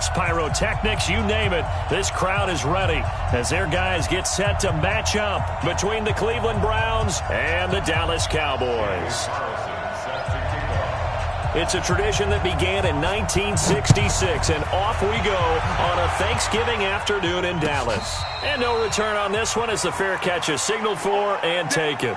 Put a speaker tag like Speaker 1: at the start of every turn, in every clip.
Speaker 1: lights, pyrotechnics, you name it. This crowd is ready as their guys get set to match up between the Cleveland Browns and the Dallas Cowboys. It's a tradition that began in 1966, and off we go on a Thanksgiving afternoon in Dallas. And no return on this one as the fair catch is signaled for and taken.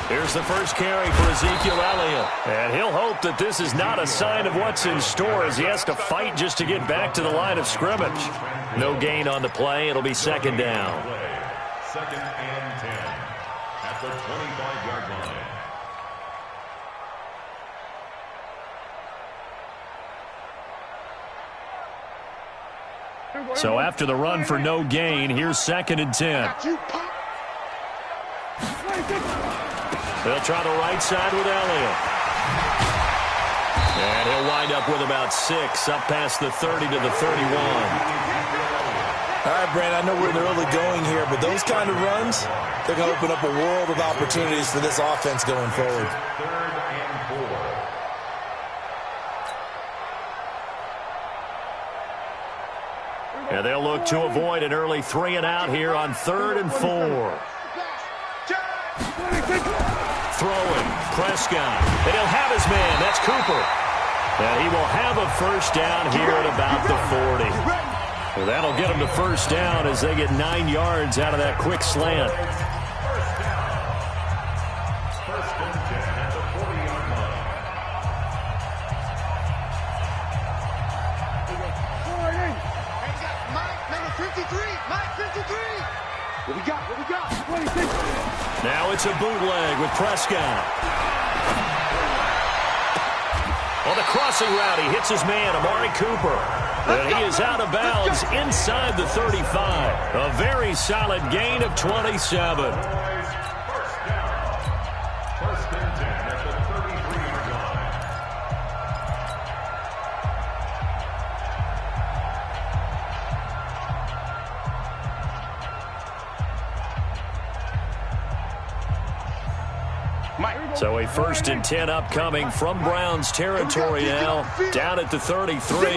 Speaker 1: Here's the first carry for Ezekiel Elliott. And he'll hope that this is not a sign of what's in store as he has to fight just to get back to the line of scrimmage. No gain on the play. It'll be second down.
Speaker 2: Second and 10 at the 25-yard line.
Speaker 1: So after the run for no gain, here's second and 10. They'll try the right side with Elliott. And he'll wind up with about 6, up past the 30 to the 31.
Speaker 3: All right, Brandon, I know we're in the early going here, but those kind of runs, they're going to open up a world of opportunities for this offense going forward.
Speaker 2: Third and 4.
Speaker 1: And they'll look to avoid an early 3 and out here on 3rd and 4. Throwing, Prescott, and he'll have his man. That's Cooper. And he will have a first down here at about the 40. Well, that'll get him to first down as they get 9 yards out of that quick slant.
Speaker 2: First and 10 at the 40-yard line.
Speaker 4: Mike 53. What we got?
Speaker 1: 26. Now it's a bootleg with Prescott. On the crossing route, he hits his man, Amari Cooper. And he is out of bounds inside the 35. A very solid gain of 27.
Speaker 2: First down. First and 10 at the 33-yard line.
Speaker 1: So a first and 10 upcoming from Browns territory now, down at the 33.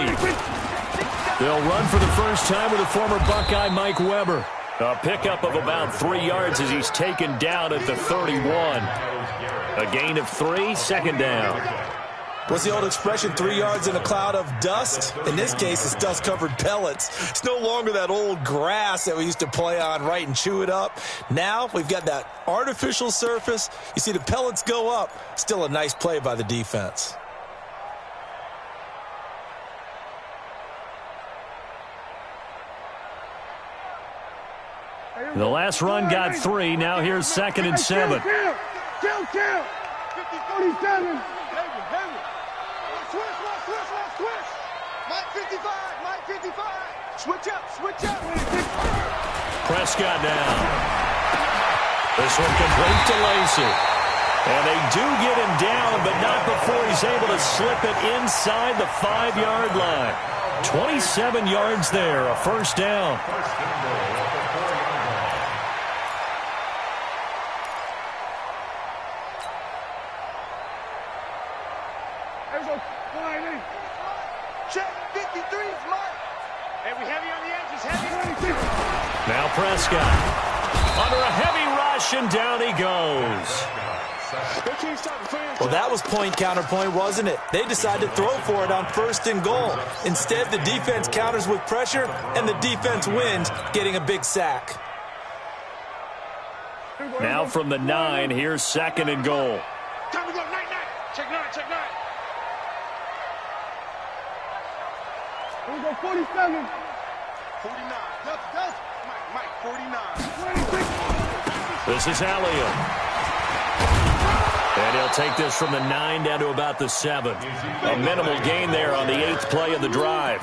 Speaker 1: They'll run for the first time with the former Buckeye Mike Weber. A pickup of about 3 yards as he's taken down at the 31. A gain of 3, second down.
Speaker 3: What's the old expression, 3 yards in a cloud of dust? In this case, it's dust-covered pellets. It's no longer that old grass that we used to play on, right, and chew it up. Now we've got that artificial surface. You see the pellets go up. Still a nice play by the defense.
Speaker 1: The last run got 3. Now here's second and 7.
Speaker 4: 27. Mike 55. Switch up.
Speaker 1: Prescott down. This one complete to Lacey. And they do get him down, but not before he's able to slip it inside the 5-yard line. 27 yards there, a first down. Now Prescott under a heavy rush, and down he goes.
Speaker 3: Well, that was point counterpoint, wasn't it? They decided to throw for it on 1st and goal. Instead, the defense counters with pressure, and the defense wins, getting a big sack.
Speaker 1: Now from the 9, here's second and goal.
Speaker 4: Time to go. Night. Check 9. Here we go, 47. 49. Gus. Mike, 49. 26.
Speaker 1: This is Elliott. And he'll take this from the 9 down to about the 7. A minimal gain there on the 8th play of the drive.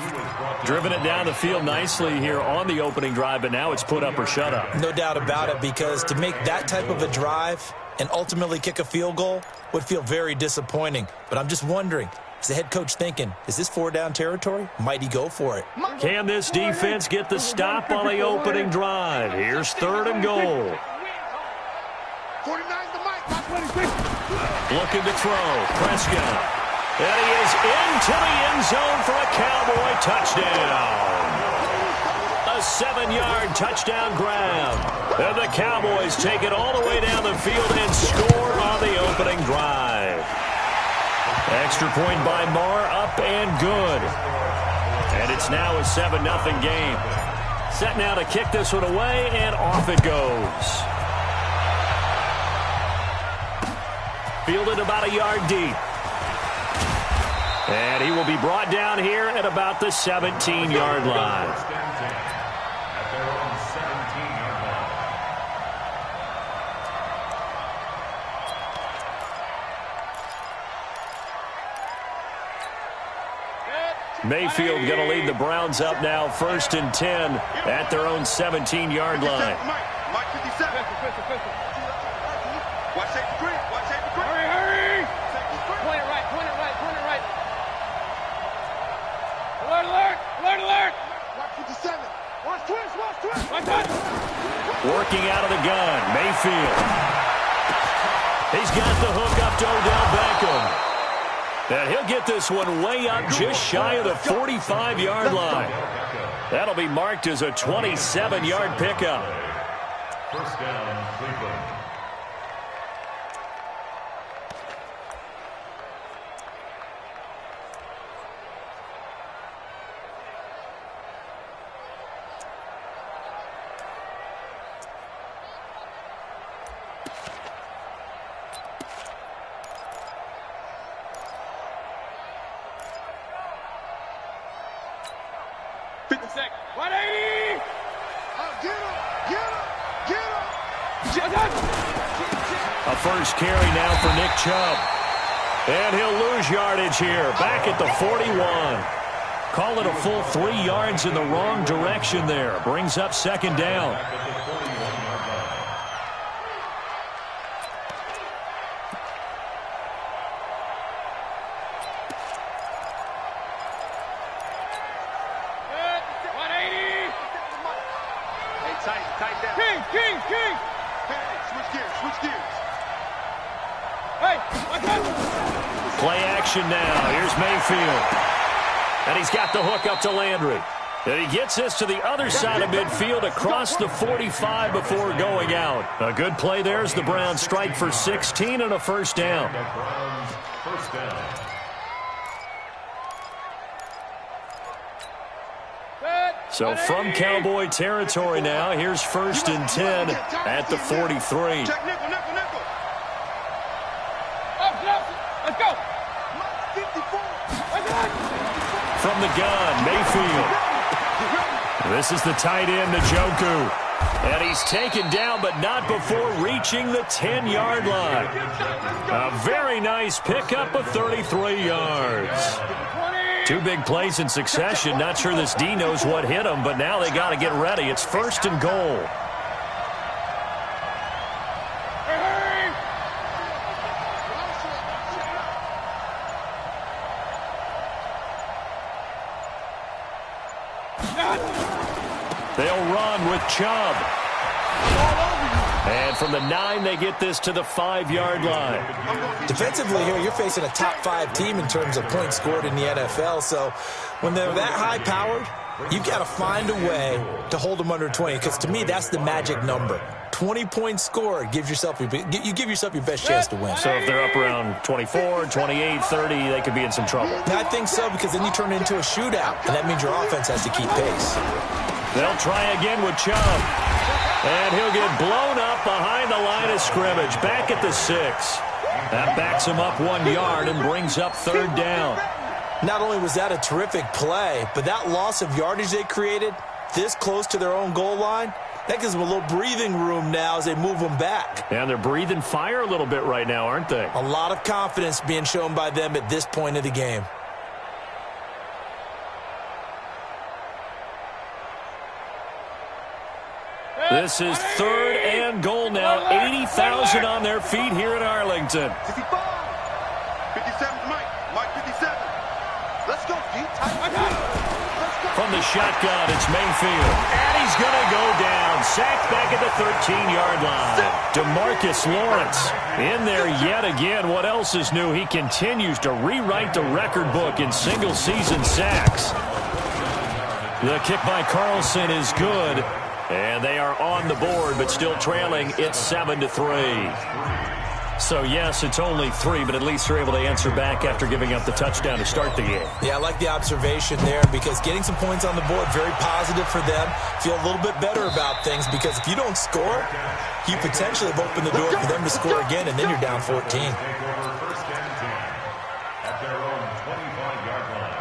Speaker 1: Driven it down the field nicely here on the opening drive, but now it's put up or shut up.
Speaker 3: No doubt about it, because to make that type of a drive, and ultimately kick a field goal would feel very disappointing. But I'm just wondering, is the head coach thinking, is this 4-down territory? Might he go for it?
Speaker 1: Can this defense get the stop on the opening drive? Here's 3rd and goal.
Speaker 4: 49 the mic.
Speaker 1: Looking to throw. Prescott. And he is into the end zone for a Cowboy touchdown. A 7-yard touchdown grab. And the Cowboys take it all the way down the field and score on the opening drive. Extra point by Marr, up and good. And it's now a 7-0 game. Set now to kick this one away, and off it goes. Fielded about a yard deep. And he will be brought down here at about the 17-yard line.
Speaker 2: At their own 17-yard line.
Speaker 1: Mayfield going to lead the Browns up now, 1st and 10 at their own 17-yard line.
Speaker 4: Mike 57. Watch safety green. Watch safety green. Hurry. Point it right. Alert. Watch 57. Watch twist.
Speaker 1: Working out of the gun, Mayfield. He's got the hook up to Odell Beckham. And he'll get this one way up just shy of the 45-yard line. That'll be marked as a 27-yard pickup.
Speaker 2: 1st down, Cleveland.
Speaker 1: A first carry now for Nick Chubb. And he'll lose yardage here, back at the 41. Call it a full 3 yards in the wrong direction there. Brings up 2nd down.
Speaker 4: King. Switch gears.
Speaker 1: Play action now. Here's Mayfield. And he's got the hook up to Landry. And he gets this to the other side of midfield across the 45 before going out. A good play there as the Browns strike for 16 and a 1st down.
Speaker 2: The Browns, 1st down.
Speaker 1: So from Cowboy territory now, here's 1st and 10 at the 43.
Speaker 4: Check nickel. Let's go. 54.
Speaker 1: From the gun, Mayfield. This is the tight end, Njoku. And he's taken down, but not before reaching the 10-yard line. A very nice pickup of 33 yards. 2 big plays in succession. Not sure this D knows what hit him, but now they got to get ready. It's 1st and goal. They'll run with Chubb. And from the 9, they get this to the 5-yard line.
Speaker 3: Defensively here, you're facing a top 5 team in terms of points scored in the NFL. So when they're that high-powered, you've got to find a way to hold them under 20. Because to me, that's the magic number. 20 points scored, you give yourself your best chance to win.
Speaker 1: So if they're up around 24, 28, 30, they could be in some trouble.
Speaker 3: I think so, because then you turn it into a shootout, and that means your offense has to keep pace.
Speaker 1: They'll try again with Chubb. And he'll get blown up behind the line of scrimmage, back at the 6. That backs him up 1 yard and brings up 3rd down.
Speaker 3: Not only was that a terrific play, but that loss of yardage they created this close to their own goal line, that gives them a little breathing room now as they move them back.
Speaker 1: And they're breathing fire a little bit right now, aren't they?
Speaker 3: A lot of confidence being shown by them at this point of the game.
Speaker 1: This is 3rd and goal now, 30,000 on their feet here in Arlington.
Speaker 4: 55. 57, Mike. Mike 57. Let's go, G. Let's go.
Speaker 1: From the shotgun, it's Mayfield. And he's going to go down. Sacked back at the 13-yard line. DeMarcus Lawrence in there yet again. What else is new? He continues to rewrite the record book in single-season sacks. The kick by Carlson is good. And they are on the board, but still trailing. It's 7-3. So, yes, it's only 3, but at least they're able to answer back after giving up the touchdown to start the game.
Speaker 3: Yeah, I like the observation there because getting some points on the board, very positive for them. Feel a little bit better about things because if you don't score, you potentially have opened the door for them to score again, and then you're down 14.
Speaker 2: First and 10 at their own 25-yard line.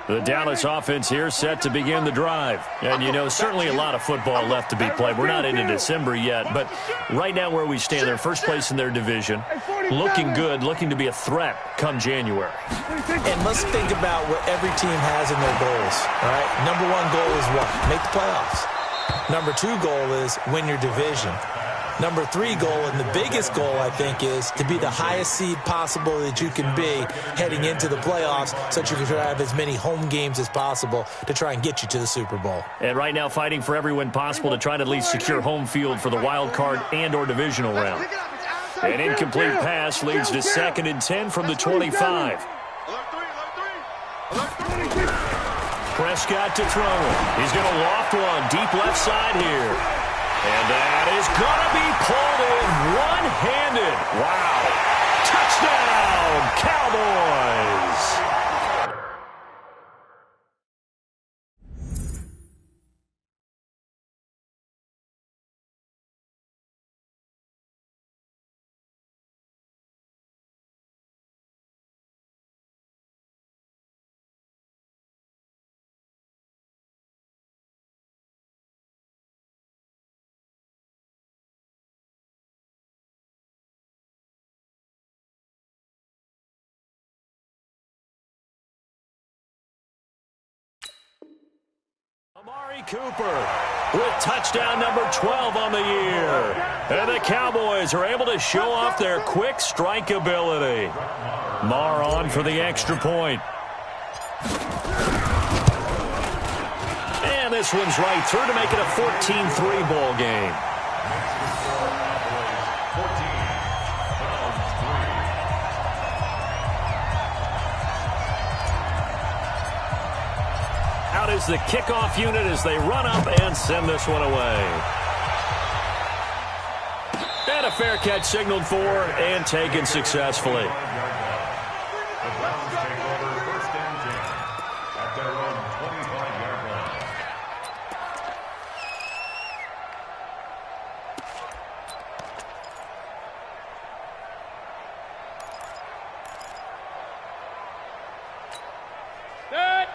Speaker 1: The Dallas offense here set to begin the drive. And, you know, certainly a lot of football left to be played. We're not into December yet, but right now where we stand, they're first place in their division. Looking good, looking to be a threat come January.
Speaker 3: And let's think about what every team has in their goals, all right? Number 1 goal is what? Make the playoffs. Number 2 goal is win your division. Number 3 goal, and the biggest goal, I think, is to be the highest seed possible that you can be heading into the playoffs so that you can try to have as many home games as possible to try and get you to the Super Bowl.
Speaker 1: And right now fighting for every win possible to try to at least secure home field for the wild card and or divisional round. An incomplete pass leads to 2nd and 10 from the 25. Prescott to throw. He's going to loft one deep left side here. And that is going to be pulled in one-handed. Wow. Touchdown, Cowboys. Amari Cooper with touchdown number 12 on the year. And the Cowboys are able to show off their quick strike ability. Marr on for the extra point. And this one's right through to make it a 14-3 ball game. Out is the kickoff unit as they run up and send this one away. And a fair catch signaled for and taken successfully.
Speaker 2: The Browns take over first and 10 at their own 25-yard line.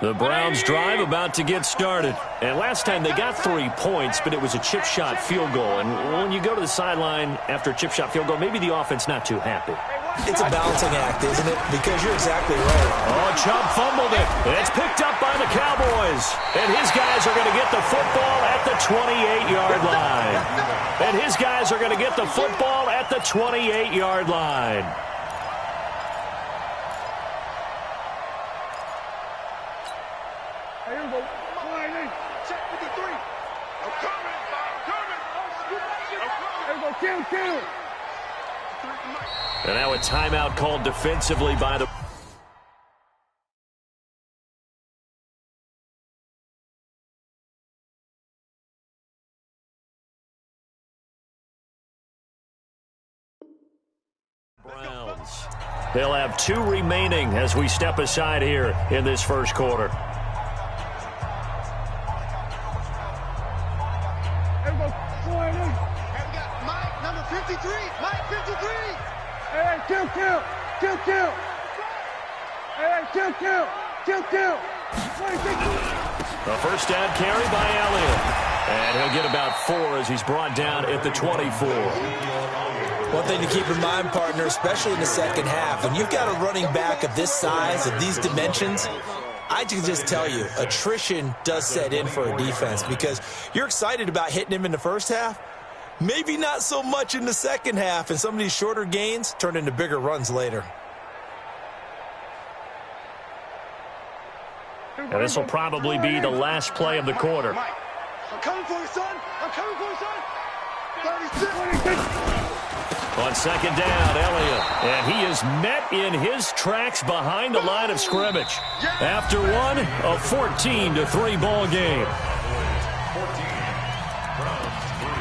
Speaker 1: The Browns drive about to get started. And last time they got 3 points, but it was a chip shot field goal. And when you go to the sideline after a chip shot field goal, maybe the offense not too happy.
Speaker 3: It's a balancing act, isn't it? Because you're exactly right.
Speaker 1: Oh, Chubb fumbled it. It's picked up by the Cowboys. And his guys are going to get the football at the 28-yard line. And his guys are going to get the football at the 28-yard line. And now a timeout called defensively by the Browns. They'll have 2 remaining as we step aside here in this first quarter. A first down carry by Elliott. And he'll get about 4 as he's brought down at the 24.
Speaker 3: One thing to keep in mind, partner, especially in the second half, when you've got a running back of this size, of these dimensions, I can just tell you, attrition does set in for a defense because you're excited about hitting him in the first half. Maybe not so much in the second half, and some of these shorter gains turn into bigger runs later.
Speaker 1: And this will probably be the last play of the quarter.
Speaker 4: Mike, I'm coming for you, son. I'm coming for you, son. 36.
Speaker 1: On second down, Elliott. And he is met in his tracks behind the line of scrimmage. After one, a 14-3 ball game.
Speaker 2: 14, Browns 3.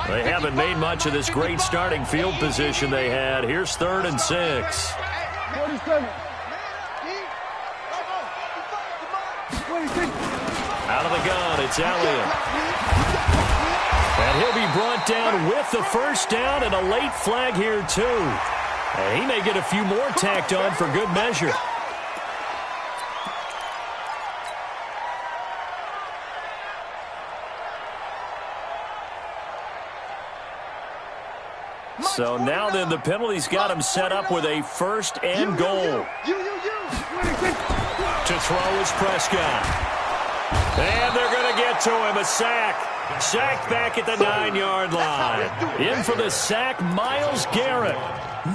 Speaker 1: They haven't made much of this great starting field position they had. Here's 3rd and 6.
Speaker 4: 47.
Speaker 1: Out of the gun, it's Elliott. And he'll be brought down with the first down and a late flag here, too. And he may get a few more tacked on for good measure. So now then the penalty's got him set up with a 1st and goal. To throw is Prescott. And they're going to get to him, a sack. Sacked back at the 9-yard line. In for the sack, Myles Garrett.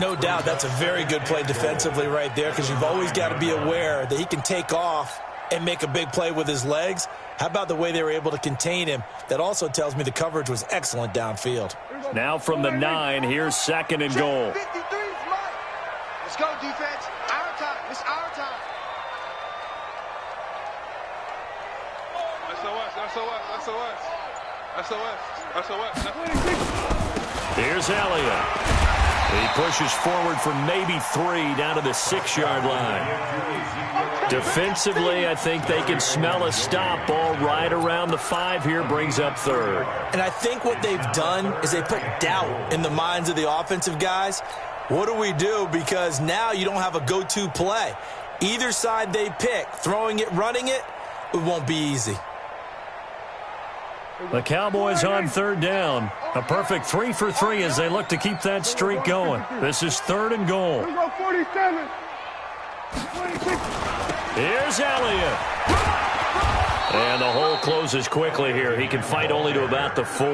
Speaker 3: No doubt that's a very good play defensively right there because you've always got to be aware that he can take off and make a big play with his legs. How about the way they were able to contain him? That also tells me the coverage was excellent downfield.
Speaker 1: Now from the 9, here's 2nd and goal.
Speaker 4: 53 is mine. Let's go, defense. Our time. It's our time.
Speaker 1: Here's Elliott. He pushes forward for maybe 3 down to the 6-yard line. Defensively, I think they can smell a stop. Ball right around the 5 here, brings up 3rd.
Speaker 3: And I think what they've done is they put doubt in the minds of the offensive guys. What do we do? Because now you don't have a go-to play. Either side they pick, throwing it, running it, it won't be easy.
Speaker 1: The Cowboys on 3rd down. A perfect 3 for 3 as they look to keep that streak going. This is 3rd and goal.
Speaker 4: 47. 26.
Speaker 1: Here's Elliott. And the hole closes quickly here. He can fight only to about the 4.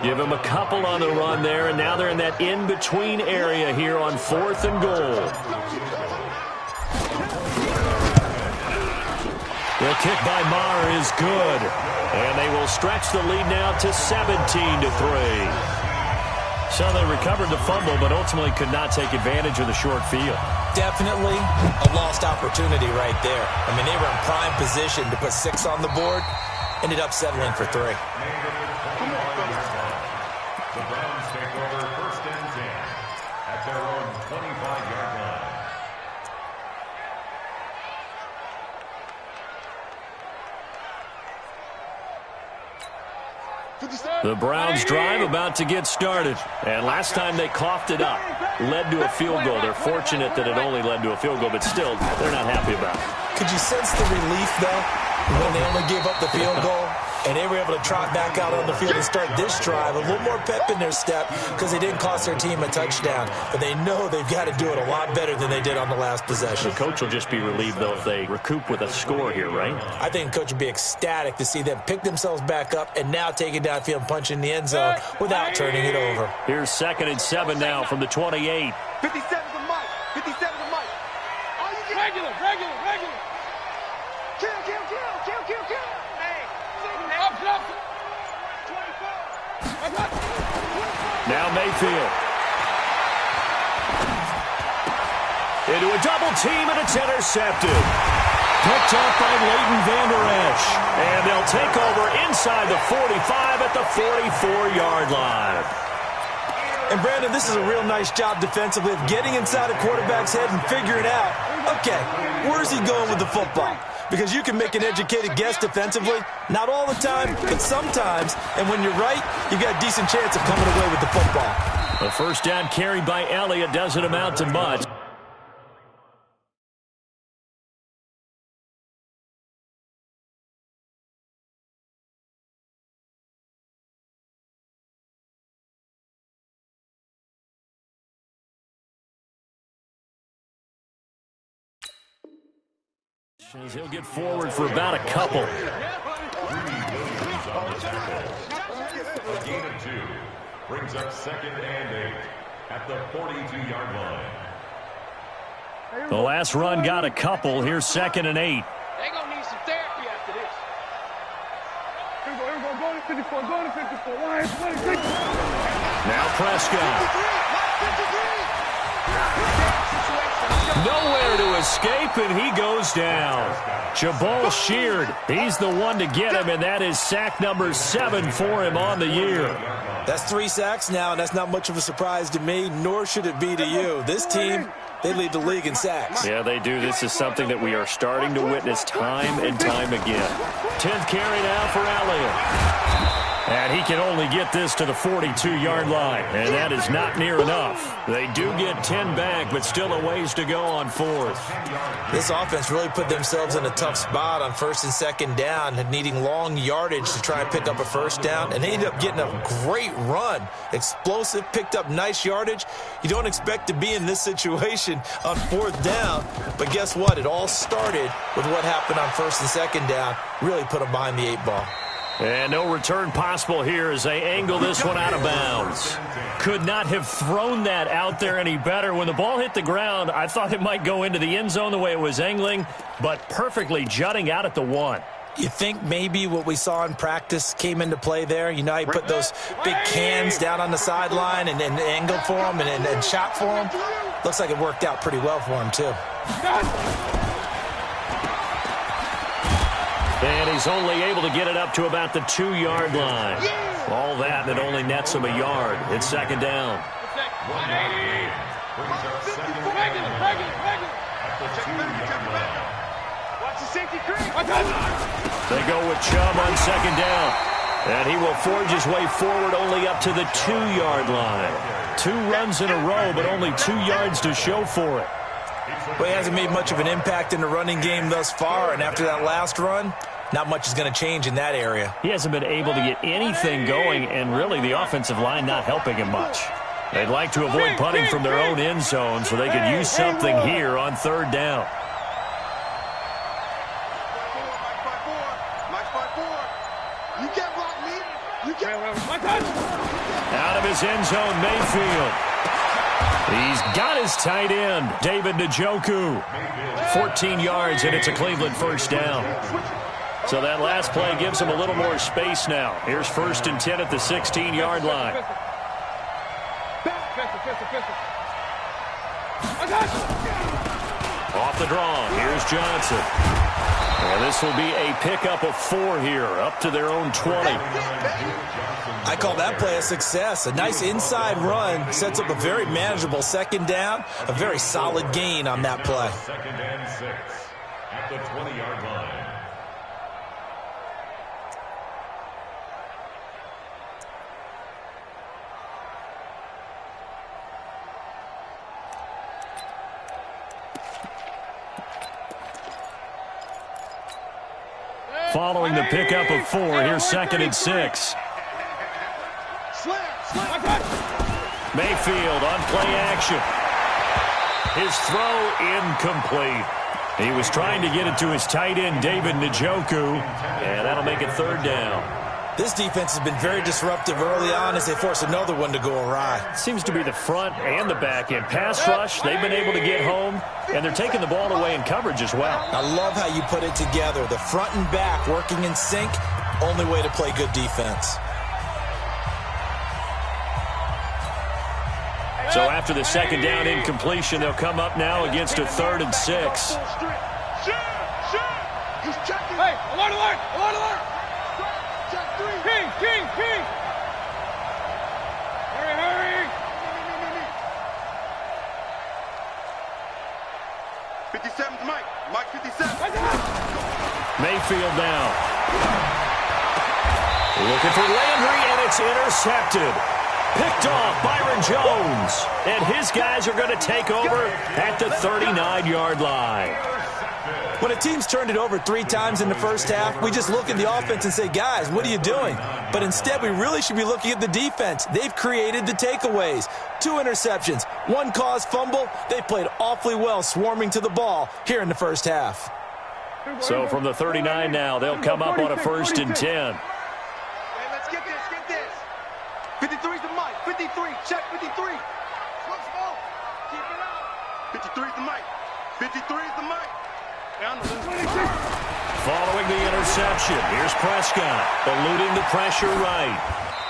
Speaker 1: Give him a couple on the run there, and now they're in that in-between area here on 4th and goal. The kick by Maher is good. And they will stretch the lead now to 17-3. So they recovered the fumble, but ultimately could not take advantage of the short field.
Speaker 3: Definitely a lost opportunity right there. I mean, they were in prime position to put 6 on the board. Ended up settling for 3.
Speaker 2: The Browns take over 1st and 10 at their own 25-yard line.
Speaker 1: The Browns drive about to get started. And last time they coughed it up, led to a field goal. They're fortunate that it only led to a field goal, but still, they're not happy about it.
Speaker 3: Could you sense the relief, though, when they only gave up the field goal? And they were able to trot back out on the field and start this drive. A little more pep in their step because they didn't cost their team a touchdown. But they know they've got to do it a lot better than they did on the last possession.
Speaker 1: The coach will just be relieved, though, if they recoup with a score here, right?
Speaker 3: I think the coach would be ecstatic to see them pick themselves back up and now take it downfield and punch in the end zone without turning it over.
Speaker 1: Here's 2nd and 7 now from the 28.
Speaker 4: 57 to Mike. 57 to Mike. All you get. Regular. Kill. Hey. Up.
Speaker 1: Now Mayfield. Into a double team, and it's intercepted. Picked up by Leighton Vander Esch. And they'll take over inside the 45 at the 44-yard line.
Speaker 3: And, Brandon, this is a real nice job defensively of getting inside a quarterback's head and figuring out, okay, where's he going with the football? Because you can make an educated guess defensively. Not all the time, but sometimes. And when you're right, you've got a decent chance of coming away with the football.
Speaker 1: The first down carried by Elliott doesn't amount to much. He'll get forward for about a couple.
Speaker 2: A gain of 2 brings up 2nd and 8 at the 42-yard line.
Speaker 1: The last run got a couple. Here's 2nd and 8.
Speaker 4: They're going to need some therapy after this. Here we go. Go to 54. Go to 54.
Speaker 1: Now Prescott. Nowhere to escape, and he goes down. Jabal Sheard, he's the one to get him, and that is sack number 7 for him on the year.
Speaker 3: That's 3 sacks now, and that's not much of a surprise to me, nor should it be to you. This team, they lead the league in sacks.
Speaker 1: Yeah, they do. This is something that we are starting to witness time and time again. 10th carry now for Elliott. And he can only get this to the 42-yard line, and that is not near enough. They do get 10 back, but still a ways to go on 4th.
Speaker 3: This offense really put themselves in a tough spot on 1st and 2nd down, needing long yardage to try and pick up a 1st down, and they ended up getting a great run. Explosive, picked up nice yardage. You don't expect to be in this situation on 4th down, but guess what? It all started with what happened on 1st and 2nd down. Really put them behind the 8 ball.
Speaker 1: And no return possible here as they angle this one out of bounds. Could not have thrown that out there any better. When the ball hit the ground, I thought it might go into the end zone the way it was angling, but perfectly jutting out at the 1.
Speaker 3: You think maybe what we saw in practice came into play there? You know, he put those big cans down on the sideline and angled for him and shot for him. Looks like it worked out pretty well for him, too.
Speaker 1: And he's only able to get it up to about the 2-yard line. All that, and it only nets him a yard. It's 2nd down. They go with Chubb on 2nd down. And he will forge his way forward only up to the 2-yard line. 2 runs in a row, but only 2 yards to show for it.
Speaker 3: Well, he hasn't made much of an impact in the running game thus far, and after that last run, not much is going to change in that area.
Speaker 1: He hasn't been able to get anything going, and really the offensive line not helping him much. They'd like to avoid punting from their own end zone so they could use something here on 3rd down. Out of his end zone, Mayfield. He's got his tight end, David Njoku. 14 yards, and it's a Cleveland 1st down. So that last play gives him a little more space now. Here's 1st and 10 at the 16-yard line. Off the draw, here's Johnson. And this will be a pickup of 4 here, up to their own 20.
Speaker 3: I call that play a success. A nice inside run sets up a very manageable 2nd down, a very solid gain on that play.
Speaker 2: 2nd and 6 at the 20-yard line.
Speaker 1: Following the pickup of 4, here's 2nd and 6. Mayfield on play action. His throw incomplete. He was trying to get it to his tight end, David Njoku, and that'll make it 3rd down.
Speaker 3: This defense has been very disruptive early on as they force another one to go awry.
Speaker 1: Seems to be the front and the back end. Pass rush, they've been able to get home, and they're taking the ball away in coverage as well.
Speaker 3: I love how you put it together. The front and back working in sync, only way to play good defense.
Speaker 1: So after the 2nd down incompletion, they'll come up now against a 3rd and 6.
Speaker 4: Hey, alert, alert, alert, alert. King, king, king. Hurry, hurry. 57's Mike. Mike 57.
Speaker 1: Mayfield now. Looking for Landry, and it's intercepted. Picked off Byron Jones. And his guys are going to take over at the 39-yard line.
Speaker 3: When a team's turned it over 3 times in the first half, we just look at the offense and say, guys, what are you doing? But instead, we really should be looking at the defense. They've created the takeaways. 2 interceptions, 1 caused fumble. They played awfully well swarming to the ball here in the first half.
Speaker 1: So from the 39 now, they'll come up on a 1st and 10.
Speaker 4: Hey, let's get this, get this. 53's the mic. 53, check 53. Slow. Keep it out. 53's the mic. 53's the mic.
Speaker 1: Following the interception, here's Prescott, eluding the pressure right.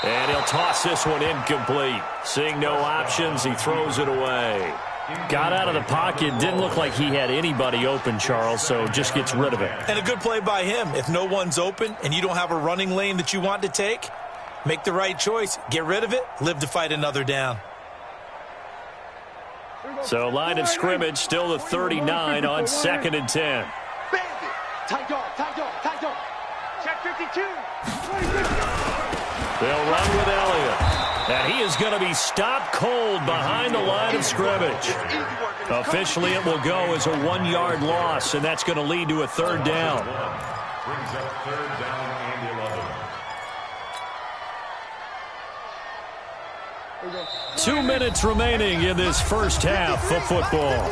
Speaker 1: And he'll toss this one incomplete. Seeing no options, he throws it away. Got out of the pocket, didn't look like he had anybody open, Charles, so just gets rid of it.
Speaker 3: And a good play by him. If no one's open and you don't have a running lane that you want to take, make the right choice. Get rid of it, live to fight another down.
Speaker 1: So line of scrimmage, still the 39 on 2nd and 10.
Speaker 4: Bandit. Tight dog. Check 52.
Speaker 1: They'll run with Elliott. And he is going to be stopped cold behind the line of scrimmage. Officially, it will go as a 1-yard loss, and that's going to lead to a 3rd down.
Speaker 2: Brings up 3rd down and 11.
Speaker 1: 2 minutes remaining in this first half of football.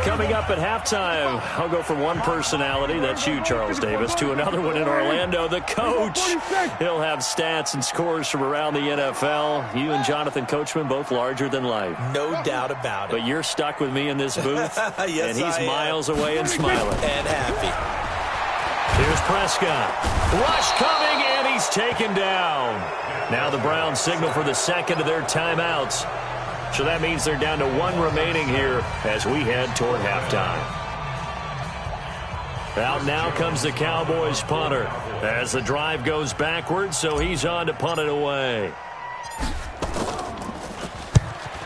Speaker 1: Coming up at halftime, I'll go from one personality, that's you, Charles Davis, to another one in Orlando, the coach. He'll have stats and scores from around the NFL. You and Jonathan Coachman, both larger than life.
Speaker 3: No doubt about it.
Speaker 1: But you're stuck with me in this booth,
Speaker 3: yes,
Speaker 1: and he's miles away and smiling.
Speaker 3: And happy.
Speaker 1: Here's Prescott. Rush coming, and he's taken down. Now the Browns signal for the second of their timeouts. So that means they're down to 1 remaining here as we head toward halftime. Out now comes the Cowboys punter as the drive goes backwards, so he's on to punt it away.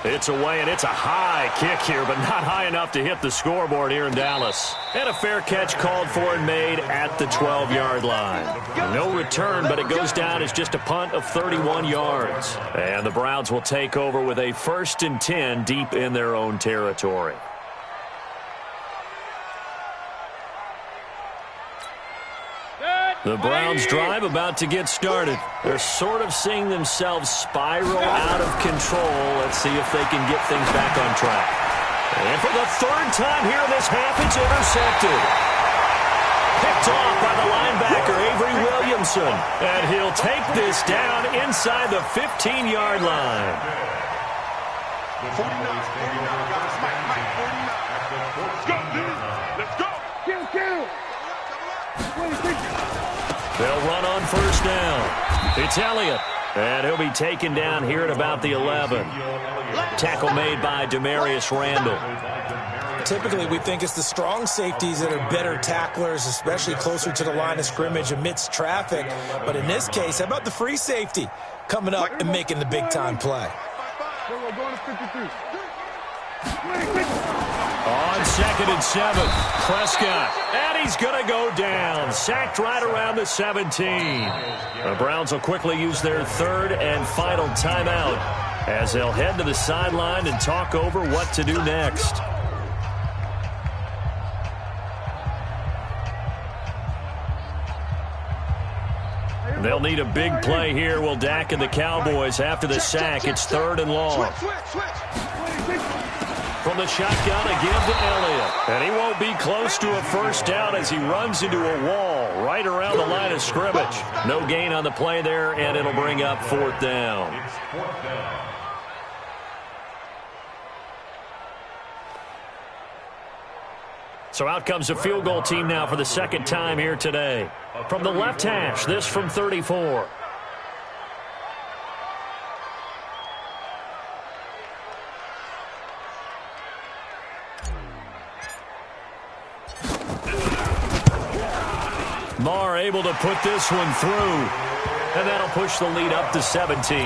Speaker 1: It's away, and it's a high kick here, but not high enough to hit the scoreboard here in Dallas. And a fair catch called for and made at the 12-yard line. No return, but it goes down as just a punt of 31 yards. And the Browns will take over with a 1st and 10 deep in their own territory. The Browns drive about to get started. They're sort of seeing themselves spiral out of control. Let's see if they can get things back on track. And for the 3rd time here in this half, it's intercepted. Picked off by the linebacker, Avery Williamson. And he'll take this down inside the 15-yard line.
Speaker 4: 49. Let's go. Kill.
Speaker 1: They'll run on 1st down. It's Elliott. And he'll be taken down here at about the 11. Tackle made by Demarius Randall.
Speaker 3: Typically, we think it's the strong safeties that are better tacklers, especially closer to the line of scrimmage amidst traffic. But in this case, how about the free safety coming up and making the big-time play?
Speaker 1: On 2nd and 7, Prescott. And he's going to go down. Sacked right around the 17. The Browns will quickly use their 3rd and final timeout as they'll head to the sideline and talk over what to do next. They'll need a big play here. Will Dak and the Cowboys after the sack. It's 3rd and long. From the shotgun again to Elliott. And he won't be close to a 1st down as he runs into a wall right around the line of scrimmage. No gain on the play there, and it'll bring up 4th down.
Speaker 2: It's 4th down.
Speaker 1: So out comes a field goal team now for the 2nd time here today. From the left hash, this from 34. Marr able to put this one through, and that'll push the lead up to 17.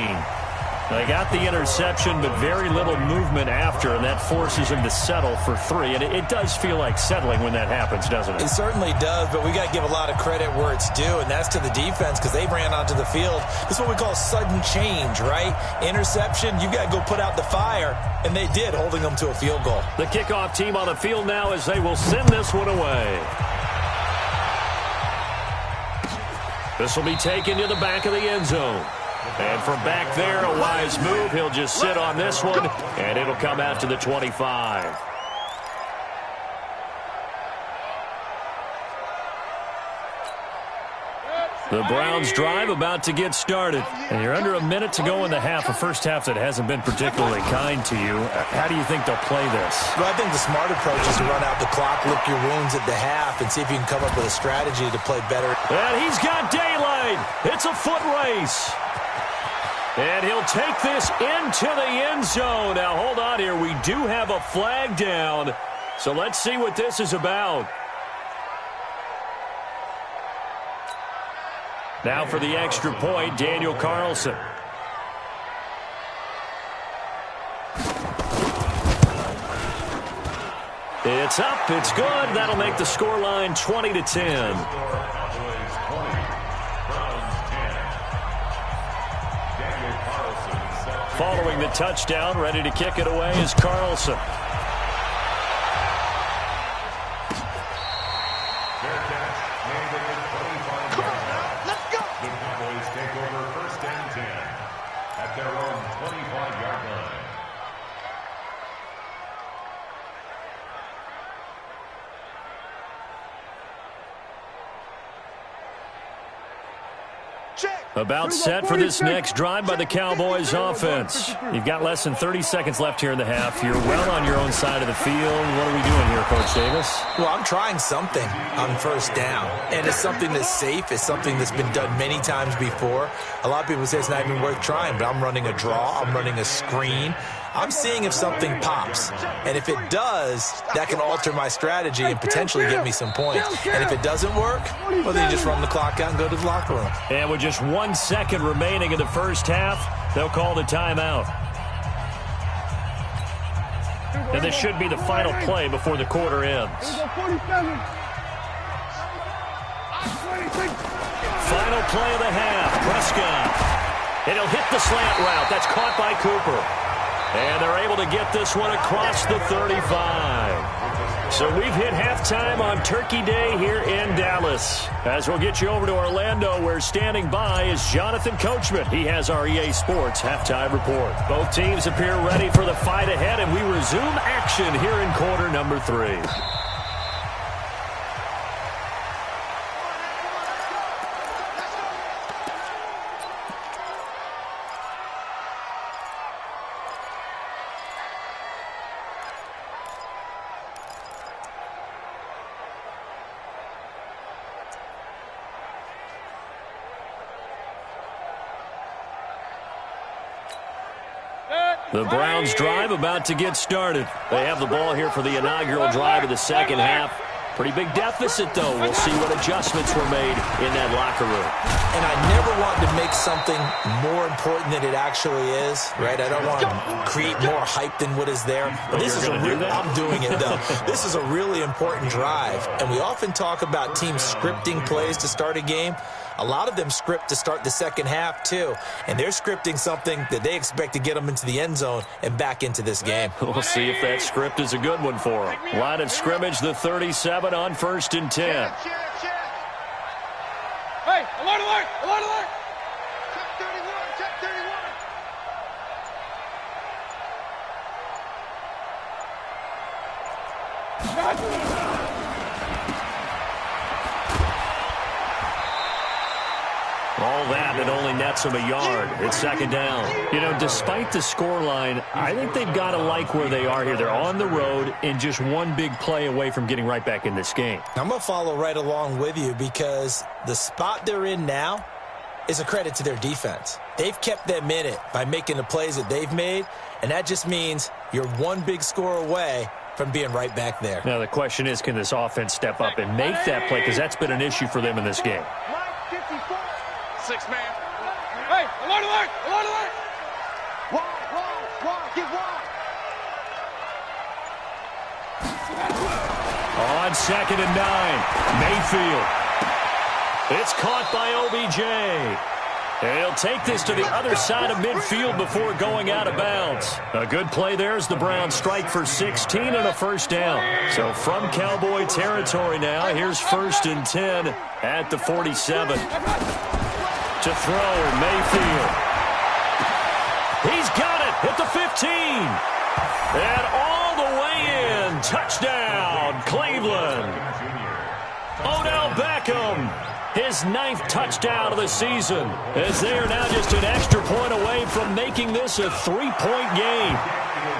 Speaker 1: They got the interception, but very little movement after, and that forces him to settle for 3. And it does feel like settling when that happens, doesn't it?
Speaker 3: It certainly does, but we got to give a lot of credit where it's due, and that's to the defense because they ran onto the field. This is what we call sudden change, right? Interception, you got to go put out the fire, and they did, holding them to a field goal.
Speaker 1: The kickoff team on the field now as they will send this one away. This will be taken to the back of the end zone. And from back there, a wise move. He'll just sit on this one, and it'll come out to the 25. The Browns drive about to get started. And you're under a minute to go in the half, a first half that hasn't been particularly kind to you. How do you think they'll play this?
Speaker 3: Well, I think the smart approach is to run out the clock, lick your wounds at the half, and see if you can come up with a strategy to play better.
Speaker 1: And he's got daylight. It's a foot race. And he'll take this into the end zone. Now, hold on here. We do have a flag down. So let's see what this is about. Now for the extra point, Daniel Carlson. It's up. It's good. That'll make the scoreline 20-10. Following the touchdown, ready to kick it away is Carlson.
Speaker 2: The Cowboys take over first and 10 at their own 25-yard line.
Speaker 1: About set for this next drive by the Cowboys offense. You've got less than 30 seconds left here in the half. You're well on your own side of the field. What are we doing here, Coach Davis?
Speaker 3: Well, I'm trying something on first down, and it's something that's safe. It's something that's been done many times before. A lot of people say it's not even worth trying, but I'm running a draw. I'm running a screen. I'm seeing if something pops, and if it does, that can alter my strategy and potentially get me some points. And if it doesn't work, well, then you just run the clock out and go to the locker room.
Speaker 1: And with just 1 second remaining in the first half, they'll call the timeout. And this should be the final play before the quarter ends. Final play of the half, Prescott. And he'll hit the slant route. That's caught by Cooper. And they're able to get this one across the 35. So we've hit halftime on Turkey Day here in Dallas. As we'll get you over to Orlando, where standing by is Jonathan Coachman. He has our EA Sports halftime report. Both teams appear ready for the fight ahead, and we resume action here in quarter number 3. The Browns drive about to get started. They have the ball here for the inaugural drive of the second half. Pretty big deficit, though. We'll see what adjustments were made in that locker room.
Speaker 3: And I never want to make something more important than it actually is, right? I don't want to create more hype than what is there. But this is I'm doing it, though. This is a really important drive. And we often talk about teams scripting plays to start a game. A lot of them script to start the second half, too. And they're scripting something that they expect to get them into the end zone and back into this game.
Speaker 1: We'll see if that script is a good one for them. Line of scrimmage, the 37 on 1st and 10.
Speaker 4: Hey, alert, alert, alert, alert. Check 31, check 31.
Speaker 1: All that, it only nets them a yard. It's second down. You know, despite the scoreline, I think they've got to like where they are here. They're on the road and just one big play away from getting right back in this game.
Speaker 3: I'm going to follow right along with you because the spot they're in now is a credit to their defense. They've kept them in it by making the plays that they've made, and that just means you're one big score away from being right back there.
Speaker 1: Now, the question is, can this offense step up and make that play? Because that's been an issue for them in this game.
Speaker 4: 6 man. Hey, alert, alert, alert, alert. Wide, get wide.
Speaker 1: On 2nd and 9, Mayfield. It's caught by OBJ. And he'll take this to the other side of midfield before going out of bounds. A good play there as the Browns strike for 16 and a first down. So from Cowboy territory now, here's 1st and 10 at the 47. To throw, Mayfield. Hit the 15. And all the way in. Touchdown, Cleveland. Odell Beckham, his 9th touchdown of the season, as they are now just an extra point away from making this a 3-point game.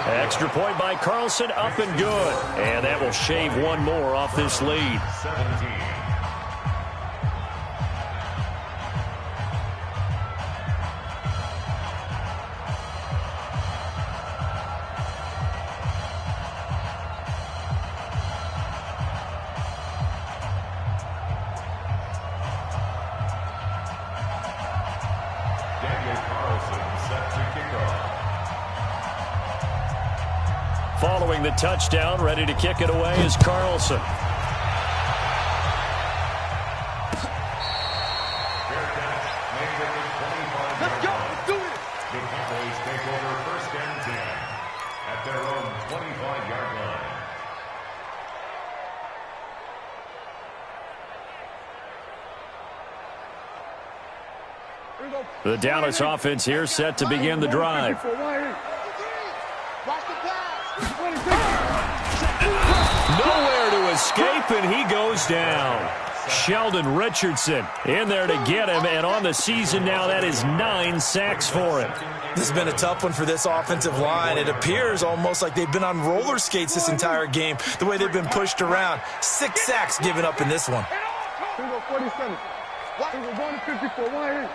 Speaker 1: Extra point by Carlson, up and good. And that will shave one more off this lead.
Speaker 2: 17.
Speaker 1: Following the touchdown, ready to kick it away is Carlson.
Speaker 4: Let's go. Let's do it.
Speaker 2: The Cowboys take over 1st and 10 at their own 25-yard line.
Speaker 1: The Dallas offense here set to begin the drive. Nowhere to escape, and he goes down. Sheldon Richardson in there to get him, and on the season now, that is 9 sacks for him.
Speaker 3: This has been a tough one for this offensive line. It appears almost like they've been on roller skates this entire game, the way they've been pushed around. 6 sacks given up in this one.
Speaker 4: 47. We're going to 54. Why here?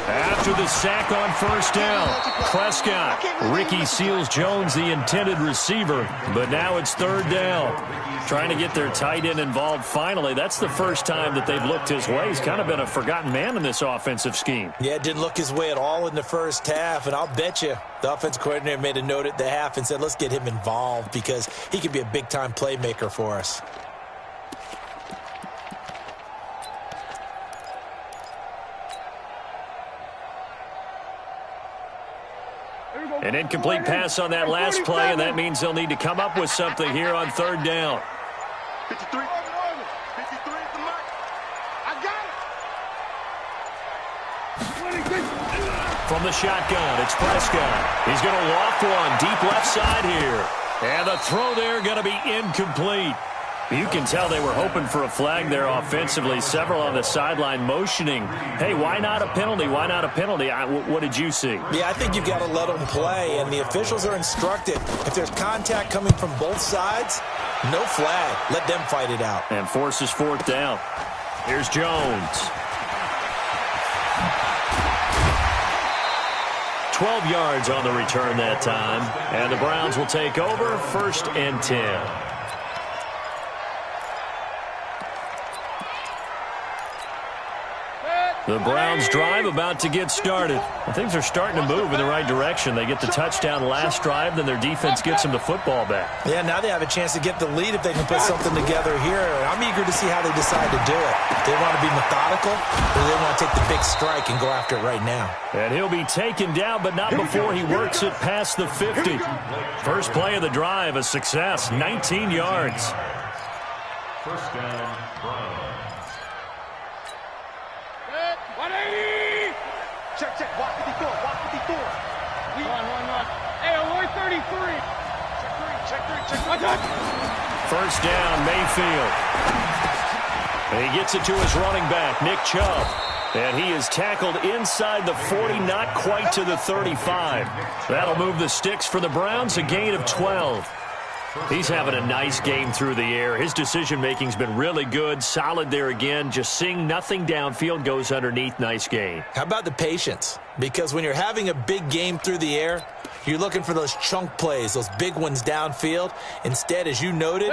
Speaker 1: After the sack on 1st down, Prescott. Ricky Seals-Jones, the intended receiver, but now it's 3rd down. Trying to get their tight end involved finally. That's the first time that they've looked his way. He's kind of been a forgotten man in this offensive scheme.
Speaker 3: Yeah, it didn't look his way at all in the first half, and I'll bet you the offensive coordinator made a note at the half and said, let's get him involved because he could be a big-time playmaker for us.
Speaker 1: An incomplete pass on that last play, and that means they'll need to come up with something here on 3rd down.
Speaker 4: 53. 53 is the mark. I got it.
Speaker 1: From the shotgun, it's Prescott. He's going to loft one deep left side here. And the throw there going to be incomplete. You can tell they were hoping for a flag there offensively. Several on the sideline motioning, hey, why not a penalty? Why not a penalty? What did you see?
Speaker 3: Yeah, I think you've got to let them play, and the officials are instructed. If there's contact coming from both sides, no flag. Let them fight it out.
Speaker 1: And forces 4th down. Here's Jones. 12 yards on the return that time. And the Browns will take over 1st and 10. The Browns drive about to get started. Well, things are starting to move in the right direction. They get the touchdown last drive, then their defense gets them the football back.
Speaker 3: Yeah, now they have a chance to get the lead if they can put something together here. I'm eager to see how they decide to do it. They want to be methodical, or they want to take the big strike and go after it right now.
Speaker 1: And he'll be taken down, but not before he works it past the 50. First play of the drive, a success, 19 yards.
Speaker 2: 1st down, Browns.
Speaker 4: Check. Walk 54. Walk 54. One. Hey, alert 33. Check 3.
Speaker 1: First down, Mayfield. And he gets it to his running back, Nick Chubb. And he is tackled inside the 40, not quite to the 35. That'll move the sticks for the Browns, a gain of 12. He's having a nice game through the air. His decision-making's been really good, solid there again. Just seeing nothing downfield goes underneath. Nice game.
Speaker 3: How about the patience? Because when you're having a big game through the air, you're looking for those chunk plays, those big ones downfield. Instead, as you noted,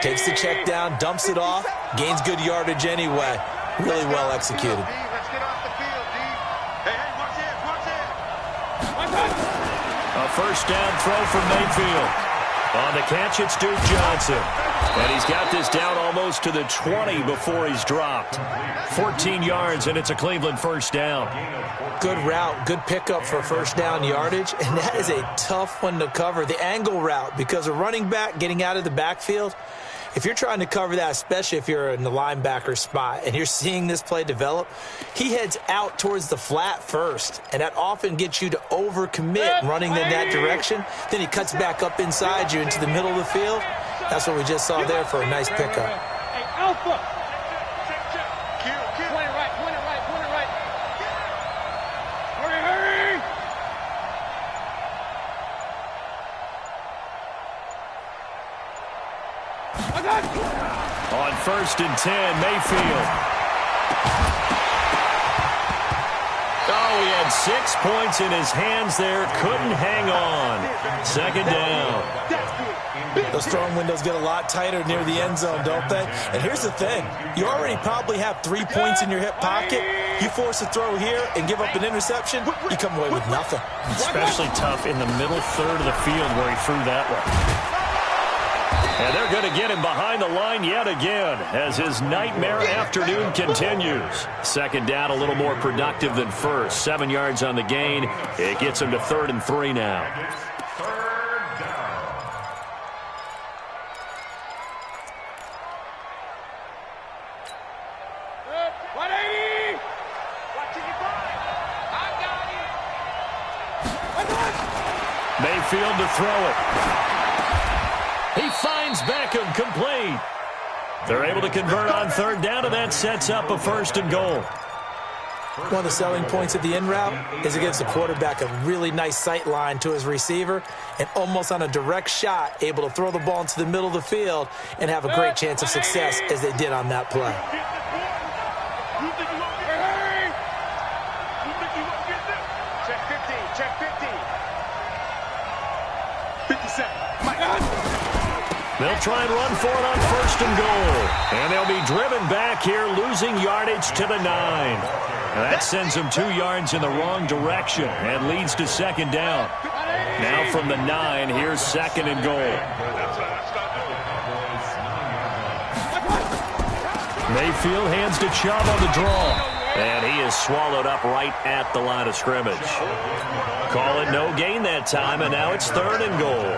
Speaker 3: takes the check down, dumps it off, gains good yardage anyway. Really well executed.
Speaker 4: Let's get off the field, D. Hey, watch it.
Speaker 1: A first down throw from Mayfield. On the catch, it's Duke Johnson. And he's got this down almost to the 20 before he's dropped. 14 yards, and it's a Cleveland first down.
Speaker 3: Good route, good pickup for first down yardage, and that is a tough one to cover. The angle route, because a running back getting out of the backfield, If you're trying to cover that, especially if you're in the linebacker spot and you're seeing this play develop, he heads out towards the flat first, and that often gets you to overcommit running in that direction. Then he cuts back up inside you into the middle of the field. That's what we just saw there for a nice pickup.
Speaker 5: Hey, Alpha! Point it right. Hurry!
Speaker 1: On 1st and 10, Mayfield. Oh, he had 6 points in his hands there. Couldn't hang on. 2nd down.
Speaker 3: Those throwing windows get a lot tighter near the end zone, don't they? And here's the thing. You already probably have 3 points in your hip pocket. You force a throw here and give up an interception, you come away with nothing.
Speaker 1: Especially tough in the middle third of the field where he threw that one. And they're going to get him behind the line yet again as his nightmare afternoon continues. 2nd down, a little more productive than first. 7 yards on the gain. It gets him to 3rd and 3 now.
Speaker 2: 3rd down.
Speaker 1: Mayfield to throw it. He finds Beckham complete. They're able to convert on 3rd down, and that sets up a 1st and goal.
Speaker 3: One of the selling points of the in route is it gives the quarterback a really nice sight line to his receiver and almost on a direct shot able to throw the ball into the middle of the field and have a great chance of success as they did on that play.
Speaker 4: Check 15. 50 seconds.
Speaker 1: They'll try and run for it on 1st and goal. And they'll be driven back here, losing yardage to the 9. That sends them 2 yards in the wrong direction and leads to 2nd down. Now from the 9, here's 2nd and goal. Mayfield hands to Chubb on the draw. And he is swallowed up right at the line of scrimmage. Call it no gain that time, and now it's 3rd and goal.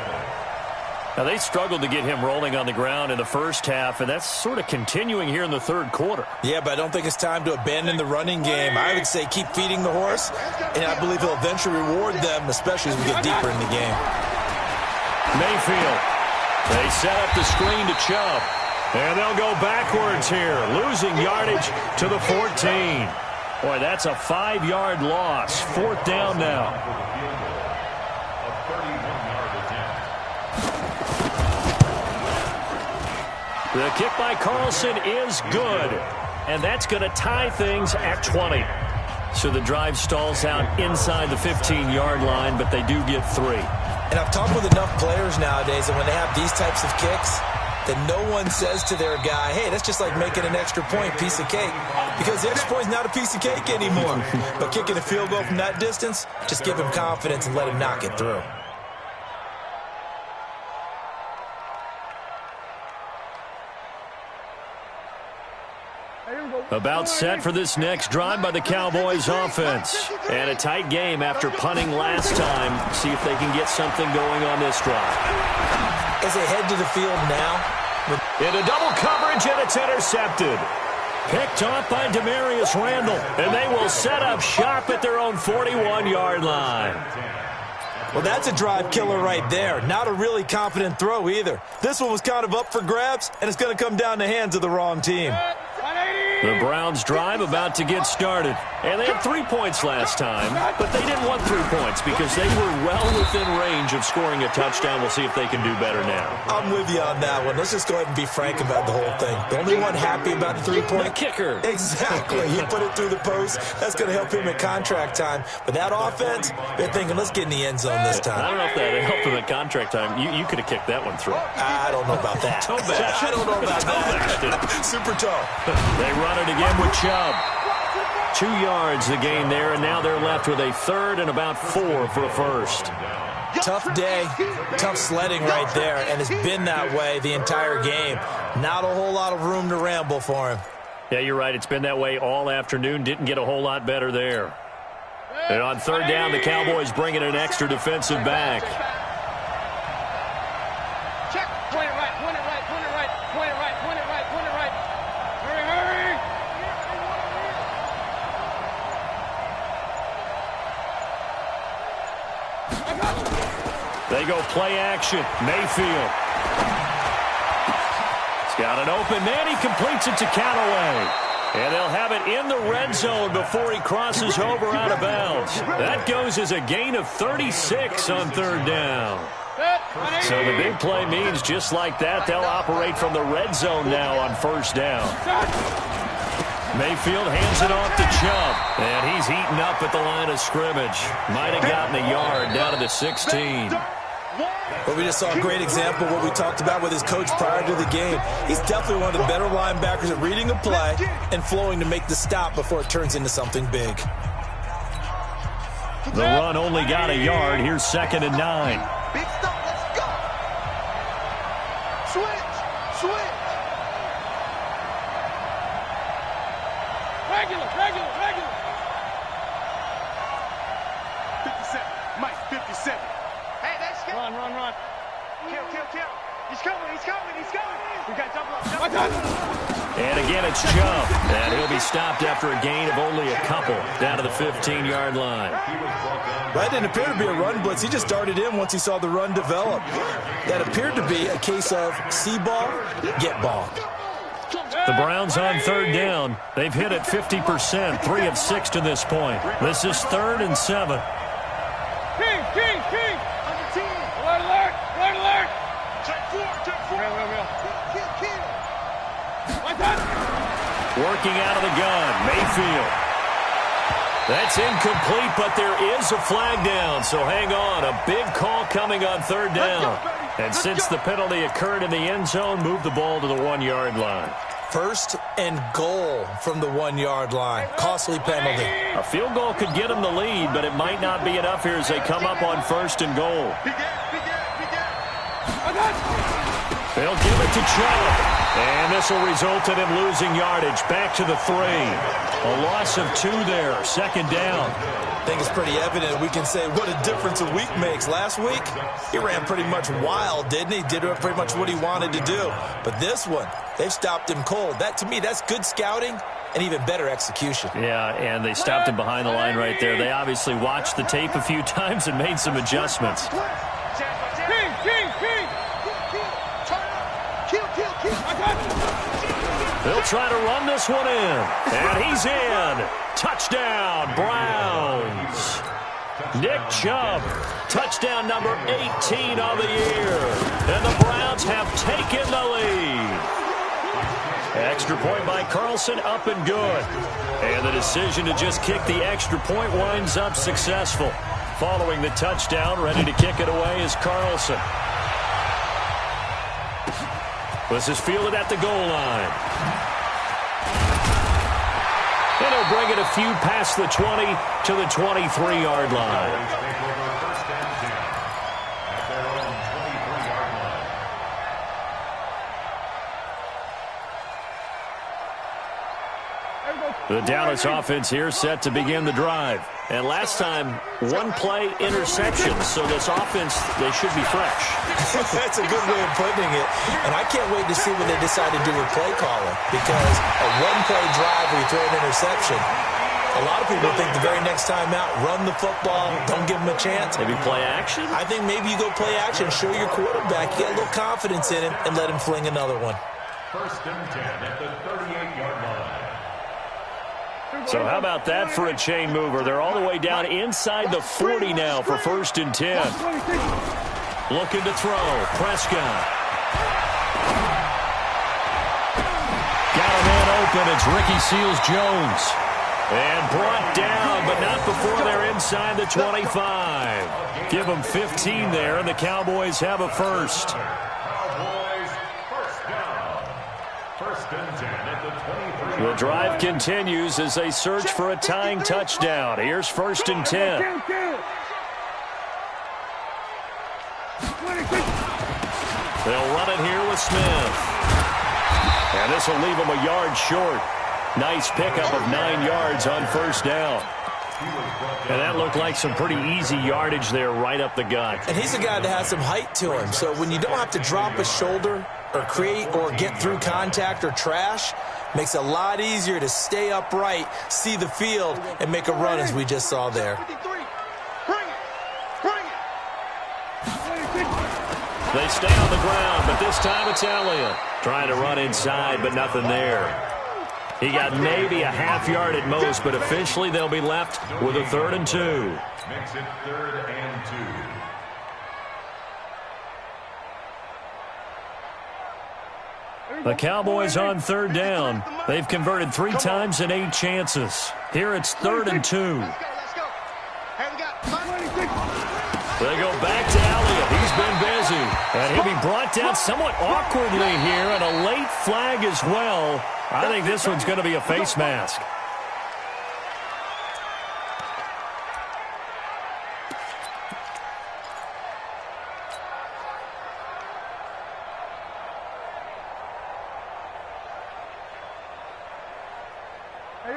Speaker 1: Now, they struggled to get him rolling on the ground in the first half, and that's sort of continuing here in the 3rd quarter.
Speaker 3: Yeah, but I don't think it's time to abandon the running game. I would say keep feeding the horse, and I believe he'll eventually reward them, especially as we get deeper in the game.
Speaker 1: Mayfield. They set up the screen to Chubb. And they'll go backwards here, losing yardage to the 14. Boy, that's a 5-yard loss. 4th down now. The kick by Carlson is good. And that's going to tie things at 20. So the drive stalls out inside the 15-yard line, but they do get 3.
Speaker 3: And I've talked with enough players nowadays that when they have these types of kicks, that no one says to their guy, hey, that's just like making an extra point, piece of cake. Because the extra point's not a piece of cake anymore. But kicking a field goal from that distance, just give him confidence and let him knock it through.
Speaker 1: About set for this next drive by the Cowboys offense. And a tight game after punting last time. See if they can get something going on this drive.
Speaker 3: As they head to the field now.
Speaker 1: Into double coverage, and it's intercepted. Picked off by Demarius Randall. And they will set up shop at their own 41-yard line.
Speaker 3: Well, that's a drive killer right there. Not a really confident throw either. This one was kind of up for grabs, and it's going to come down the hands of the wrong team.
Speaker 1: The Browns drive about to get started. And they had 3 points last time, but they didn't want 3 points because they were well within range of scoring a touchdown. We'll see if they can do better now.
Speaker 3: I'm with you on that one. Let's just go ahead and be frank about the whole thing. The only one happy about the 3-point
Speaker 1: kicker.
Speaker 3: Exactly. He put it through the post. That's going to help him at contract time. But that offense, they're thinking, let's get in the end zone this time.
Speaker 1: I don't know if that helped him at contract time. You could have kicked that one through.
Speaker 3: I don't know about that. I don't know about that. Super toe.
Speaker 1: They run it again with Chubb. 2 yards the gain there, and now they're left with a 3rd and about 4 for a first.
Speaker 3: Tough day, tough sledding right there, and it's been that way the entire game. Not a whole lot of room to ramble for him.
Speaker 1: Yeah, you're right. It's been that way all afternoon. Didn't get a whole lot better there. And on 3rd down, the Cowboys bring in an extra defensive back.
Speaker 5: Check. Point it right.
Speaker 1: They go play action. Mayfield. He's got an open man. He completes it to Callaway. And they'll have it in the red zone before he crosses over out of bounds. That goes as a gain of 36 on third down. So the big play means just like that, they'll operate from the red zone now on first down. Mayfield hands it off to Chubb. And he's heating up at the line of scrimmage. Might have gotten a yard down to the 16.
Speaker 3: Well, we just saw a great example of what we talked about with his coach prior to the game. He's definitely one of the better linebackers at reading a play and flowing to make the stop before it turns into something big.
Speaker 1: The run only got a yard. Here's 2nd and 9.
Speaker 4: Big stop, let's go. Switch.
Speaker 5: Regular.
Speaker 4: 57, Mike, 57. Hey, that's good.
Speaker 5: Run.
Speaker 4: Kill. He's coming. We got double up.
Speaker 1: And again, it's Chubb. And he'll be stopped after a gain of only a couple down to the 15-yard line.
Speaker 3: That didn't appear to be a run blitz. He just darted in once he saw the run develop. That appeared to be a case of see ball, get ball.
Speaker 1: The Browns on third down. They've hit it 50%, 3 of 6 to this point. This is 3rd and 7.
Speaker 5: King. Alert.
Speaker 4: Check 4.
Speaker 5: Real.
Speaker 1: Working out of the gun, Mayfield. That's incomplete, but there is a flag down, so hang on. A big call coming on third down. And since the penalty occurred in the end zone, move the ball to the 1-yard line.
Speaker 3: 1st and goal from the 1-yard line. Costly penalty.
Speaker 1: A field goal could get them the lead, but it might not be enough here as they come up on 1st and goal. They'll give it to Chubb. And this will result in him losing yardage. Back to the 3. A loss of 2 there. 2nd down.
Speaker 3: I think it's pretty evident. We can say what a difference a week makes. Last week, he ran pretty much wild, didn't he? Did pretty much what he wanted to do. But this one, they've stopped him cold. That, to me, that's good scouting and even better execution.
Speaker 1: Yeah, and they stopped him behind the line right there. They obviously watched the tape a few times and made some adjustments. They'll try to run this one in. And he's in. Touchdown, Browns. Nick Chubb, touchdown number 18 of the year. And the Browns have taken the lead. Extra point by Carlson, up and good. And the decision to just kick the extra point winds up successful. Following the touchdown, ready to kick it away is Carlson. This is fielded at the goal line. And he'll bring it a few past the 20 to the 23-yard line. The Dallas offense here set to begin the drive. And last time, 1-play interception. So this offense, they should be fresh.
Speaker 3: That's a good way of putting it. And I can't wait to see what they decide to do with play calling. Because a 1-play drive where you throw an interception, a lot of people think the very next time out, run the football, don't give them a chance.
Speaker 1: Maybe play action? I
Speaker 3: think maybe you go play action, show your quarterback, get a little confidence in him, and let him fling another one.
Speaker 2: 1st and 10 at the 38-yard line.
Speaker 1: So how about that for a chain mover? They're all the way down inside the 40 now for 1st and 10. Looking to throw. Prescott. Got a man open. It's Ricky Seals-Jones. And brought down, but not before they're inside the 25. Give them 15 there, and the Cowboys have a first.
Speaker 2: Cowboys first down. 1st and 10 at the 23.
Speaker 1: The drive continues as they search for a tying touchdown. Here's 1st and 10. They'll run it here with Smith. And this will leave them a yard short. Nice pickup of 9 yards on 1st down. And that looked like some pretty easy yardage there right up the gut.
Speaker 3: And he's a guy that has some height to him. So when you don't have to drop a shoulder or create or get through contact or trash, makes it a lot easier to stay upright, see the field, and make a run as we just saw there.
Speaker 1: They stay on the ground, but this time it's Elliott. Trying to run inside, but nothing there. He got maybe a half yard at most, but officially they'll be left with a 3rd and 2.
Speaker 2: Makes it 3rd and 2.
Speaker 1: The Cowboys on 3rd down. They've converted 3 times in 8 chances. Here it's 3rd and 2. They go back to Elliott. He's been busy. And he'll be brought down somewhat awkwardly here, and a late flag as well. I think this one's going to be a face mask.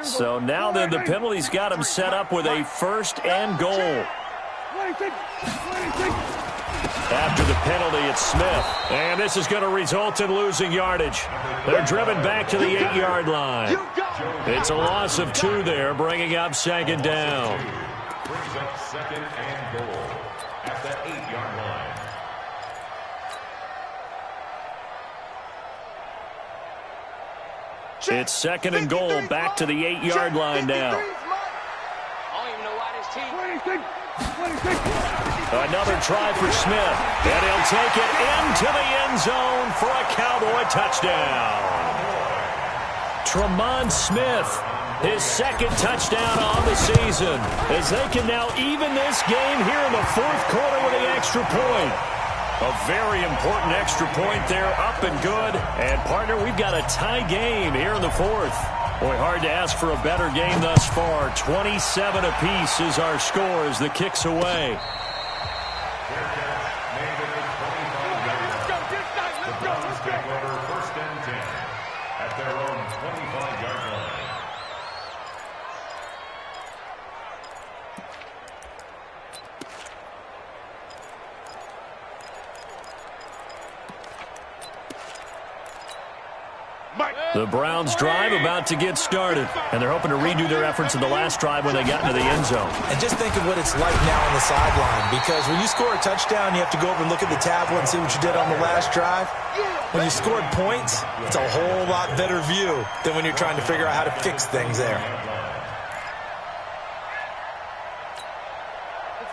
Speaker 1: So now then the penalty's got him set up with a 1st and goal. After the penalty, it's Smith. And this is going to result in losing yardage. They're driven back to the 8-yard line. It's a loss of 2 there, bringing up 2nd down.
Speaker 2: Brings up 2nd and goal at the 8-yard line.
Speaker 1: It's 2nd and goal, back to the 8-yard line now.
Speaker 4: I don't even know why this team.
Speaker 1: Another try for Smith, and he'll take it into the end zone for a Cowboy touchdown. Tremont Smith, his 2nd touchdown on the season, as they can now even this game here in the 4th quarter with the extra point. A very important extra point there, up and good. And, partner, we've got a tie game here in the 4th. Boy, hard to ask for a better game thus far. 27 apiece is our score as the kick's away.
Speaker 2: Let's take over 1st and 10 at their own 25-yard line.
Speaker 1: The Browns drive about to get started, and they're hoping to redo their efforts in the last drive when they got into the end zone.
Speaker 3: And just think of what it's like now on the sideline, because when you score a touchdown, you have to go over and look at the tablet and see what you did on the last drive. When you scored points, it's a whole lot better view than when you're trying to figure out how to fix things there.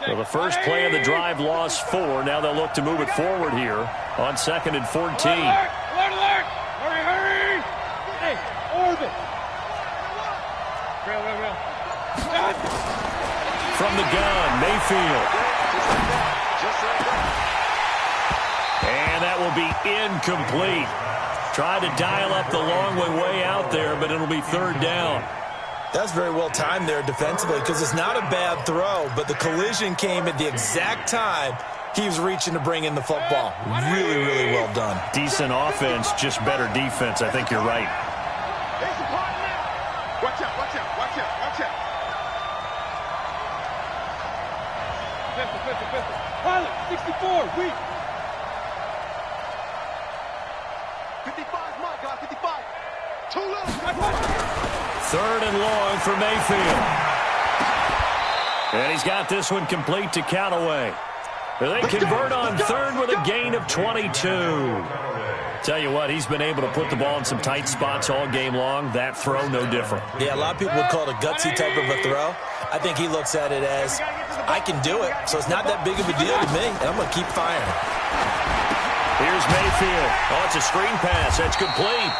Speaker 1: So the first play of the drive lost 4. Now they'll look to move it forward here on 2nd and 14.
Speaker 5: Alert! Alert! Hurry, hurry! Hey, orbit! Real.
Speaker 1: From the gun, Mayfield. And that will be incomplete. Tried to dial up the long way out there, but it'll be 3rd down.
Speaker 3: That's very well timed there defensively, because it's not a bad throw, but the collision came at the exact time he was reaching to bring in the football. Really, really well done.
Speaker 1: Decent offense, just better defense. I think you're right.
Speaker 4: Watch out.
Speaker 5: Pistol. Pilot, 64, weak.
Speaker 4: 55's my guy, 55. Too low.
Speaker 1: 3rd and long for Mayfield. And he's got this one complete to Callaway. They convert on 3rd with a gain of 22. Tell you what, he's been able to put the ball in some tight spots all game long. That throw, no different.
Speaker 3: Yeah, a lot of people would call it a gutsy type of a throw. I think he looks at it as, I can do it, so it's not that big of a deal to me, and I'm going to keep firing.
Speaker 1: Here's Mayfield. Oh, it's a screen pass. That's complete.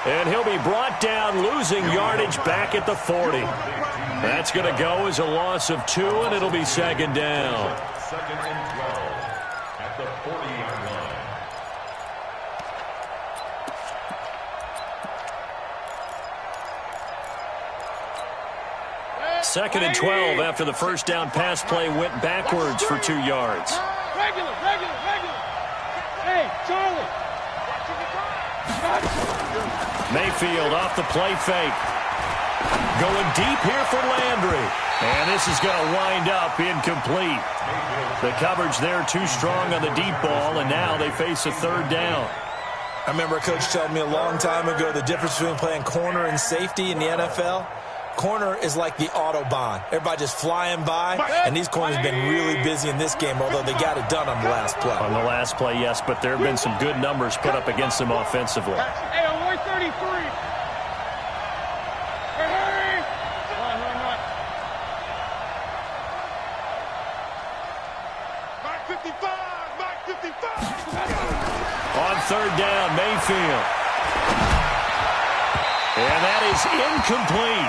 Speaker 1: And he'll be brought down, losing yardage back at the 40. That's going to go as a loss of 2, and it'll be 2nd down.
Speaker 2: 2nd and 12 at the 40-yard line.
Speaker 1: 2nd and 12 after the first down pass play went backwards for 2 yards.
Speaker 5: Regular. Hey, Charlie.
Speaker 1: Mayfield off the play fake. Going deep here for Landry. And this is going to wind up incomplete. The coverage there too strong on the deep ball, and now they face a 3rd down.
Speaker 3: I remember a coach telling me a long time ago the difference between playing corner and safety in the NFL. corner is like the Autobahn. Everybody just flying by, and these corners have been really busy in this game, although they got it done on the last play.
Speaker 1: On the last play, yes, but there have been some good numbers put up against them offensively.
Speaker 5: Hey, on 133. Hey! Run.
Speaker 4: Mark 55! Mark 55!
Speaker 1: On third down, Mayfield. And that is incomplete.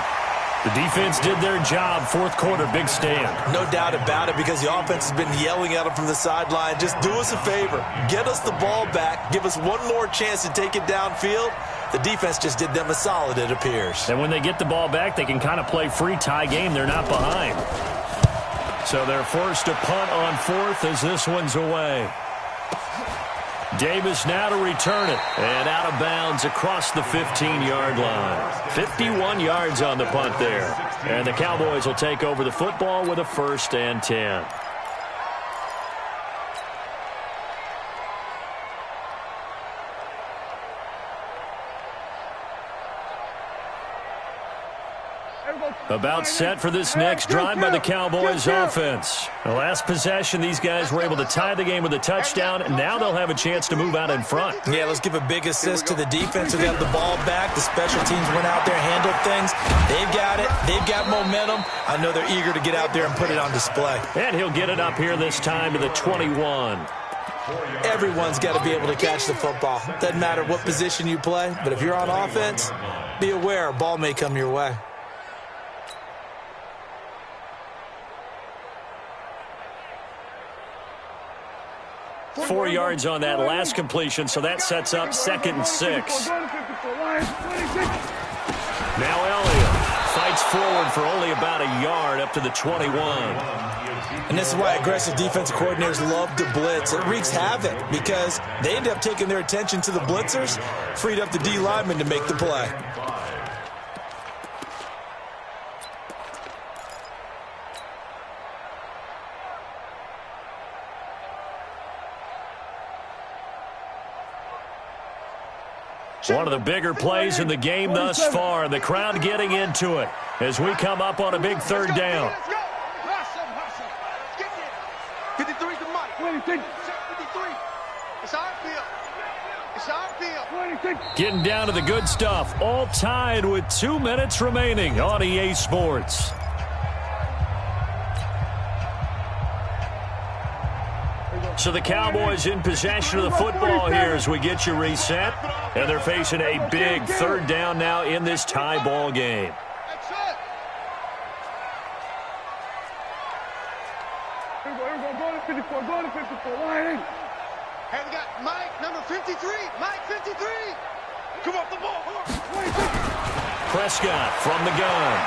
Speaker 1: The defense did their job. Fourth quarter, big stand.
Speaker 3: No doubt about it, because the offense has been yelling at them from the sideline. Just do us a favor. Get us the ball back. Give us one more chance to take it downfield. The defense just did them a solid, it appears.
Speaker 1: And when they get the ball back, they can kind of play free tie game. They're not behind. So they're forced to punt on fourth as this one's away. Davis now to return it. And out of bounds across the 15-yard line. 51 yards on the punt there. And the Cowboys will take over the football with a 1st and 10. About set for this next drive by the Cowboys offense. The last possession, these guys were able to tie the game with a touchdown, and now they'll have a chance to move out in front.
Speaker 3: Yeah, let's give a big assist to the defense who got the ball back. The special teams went out there, handled things. They've got it. They've got momentum. I know they're eager to get out there and put it on display.
Speaker 1: And he'll get it up here this time to the 21.
Speaker 3: Everyone's got to be able to catch the football. Doesn't matter what position you play, but if you're on offense, be aware a ball may come your way.
Speaker 1: 4 yards on that last completion, so that sets up 2nd and 6. Now Elliott fights forward for only about a yard up to the 21.
Speaker 3: And this is why aggressive defensive coordinators love to blitz. It wreaks havoc because they end up taking their attention to the blitzers, freed up the D lineman to make the play.
Speaker 1: One of the bigger plays in the game thus far. The crowd getting into it as we come up on a big 3rd down.
Speaker 4: Let's go! Hustle! Get there! 53's the mic. 53. It's our field. It's our field.
Speaker 1: Getting down to the good stuff. All tied with 2 minutes remaining on EA Sports. So the Cowboys in possession of the football here as we get you reset. And they're facing a big 3rd down now in this tie ball game.
Speaker 4: That's it.
Speaker 5: Here we go. Go to 54. Go to 54. Line.
Speaker 4: Hey, we got Mike, number 53. Mike, 53. Come off the ball.
Speaker 1: Prescott from the gun.